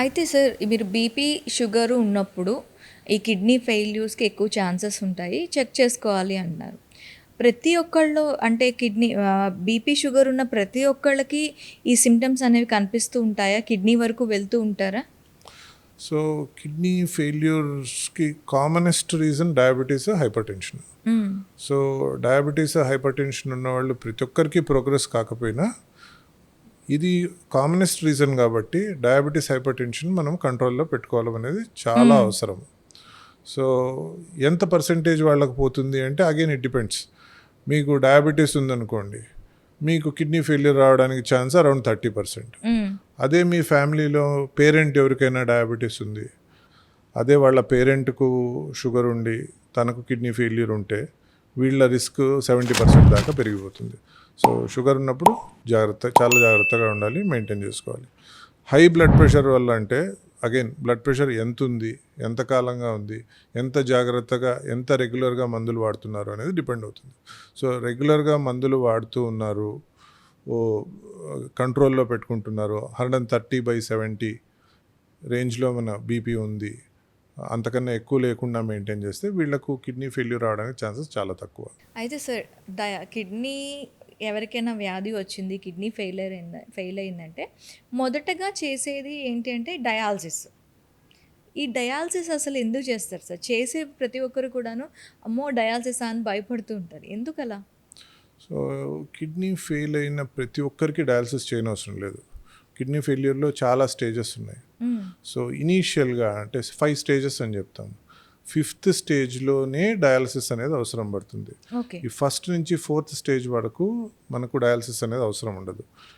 అయితే సార్ మీరు BP, sugar ఉన్నప్పుడు ఈ కిడ్నీ ఫెయిల్యూర్స్‌కి ఎక్కువ ఛాన్సెస్ ఉంటాయి. చెక్ చేసుకోవాలి అన్నారు. ప్రతి ఒక్కళ్ళు అంటే బీపీ, షుగర్ ఉన్న ప్రతి ఒక్కళ్ళకి ఈ సింప్టమ్స్ అనేవి కనిపిస్తూ ఉంటాయా? కిడ్నీ వరకు వెళ్తూ ఉంటారా? సో కిడ్నీ ఫెయిల్యూర్స్కి కామనెస్ట్ రీజన్ డయాబెటీస్, హైపర్టెన్షన్. హ్మ్. సో డయాబెటీస్, హైపర్టెన్షన్ ఉన్న వాళ్ళు ప్రతి ఒక్కరికి ప్రోగ్రెస్ కాకపోయినా ఇది కామనెస్ట్ రీజన్ కాబట్టి డయాబెటీస్, హైపర్టెన్షన్ మనం కంట్రోల్లో పెట్టుకోవాలనేది చాలా అవసరం. సో ఎంత పర్సెంటేజ్ వాళ్ళకి పోతుంది అంటే అగైన్ ఇట్ డిపెండ్స్. మీకు డయాబెటీస్ ఉందనుకోండి, మీకు కిడ్నీ ఫెయిల్యూర్ రావడానికి ఛాన్స్ అరౌండ్ 30%. హ్మ్. అదే మీ ఫ్యామిలీలో పేరెంట్ ఎవరికైనా డయాబెటీస్ ఉంది, అదే వాళ్ళ పేరెంట్కు షుగర్ ఉండి తనకు కిడ్నీ ఫెయిల్యూర్ ఉంటే వీళ్ళ రిస్క్ 70% దాకా పెరిగిపోతుంది. సో షుగర్ ఉన్నప్పుడు చాలా జాగ్రత్తగా ఉండాలి, మెయింటైన్ చేసుకోవాలి. హై బ్లడ్ ప్రెషర్ వల్ల అంటే అగైన్ బ్లడ్ ప్రెషర్ ఎంత ఉంది, ఎంత కాలంగా ఉంది, ఎంత జాగ్రత్తగా, ఎంత రెగ్యులర్గా మందులు వాడుతున్నారు అనేది డిపెండ్ అవుతుంది. సో రెగ్యులర్గా మందులు వాడుతూ ఉన్నారు, కంట్రోల్లో పెట్టుకుంటున్నారు, 130/70 రేంజ్లో మన బీపీ ఉంది, అంతకన్నా ఎక్కువ లేకుండా మెయింటైన్ చేస్తే వీళ్ళకు కిడ్నీ ఫెయిల్యూర్ రావడానికి ఛాన్సెస్ చాలా తక్కువ. అయితే సార్ కిడ్నీ ఎవరికైనా వ్యాధి వచ్చింది, కిడ్నీ ఫెయిల్ అయిందంటే మొదటగా చేసేది ఏంటి అంటే డయాలసిస్. ఈ డయాలసిస్ అసలు ఎందుకు చేస్తారు సార్? చేసే ప్రతి ఒక్కరు కూడాను అమ్మో డయాలసిస్ అని భయపడుతూ ఉంటారు. ఎందుకలా? సో కిడ్నీ ఫెయిల్ అయిన ప్రతి ఒక్కరికి డయాలసిస్ చేయనవసరం లేదు. కిడ్నీ ఫెయిల్యూర్లో చాలా స్టేజెస్ ఉన్నాయి. సో ఇనీషియల్గా అంటే 5 స్టేజెస్ అని చెప్తాం. 5th స్టేజ్లోనే డయాలసిస్ అనేది అవసరం పడుతుంది. ఓకే. ఈ 1st నుంచి 4th స్టేజ్ వరకు మనకు డయాలసిస్ అనేది అవసరం ఉండదు.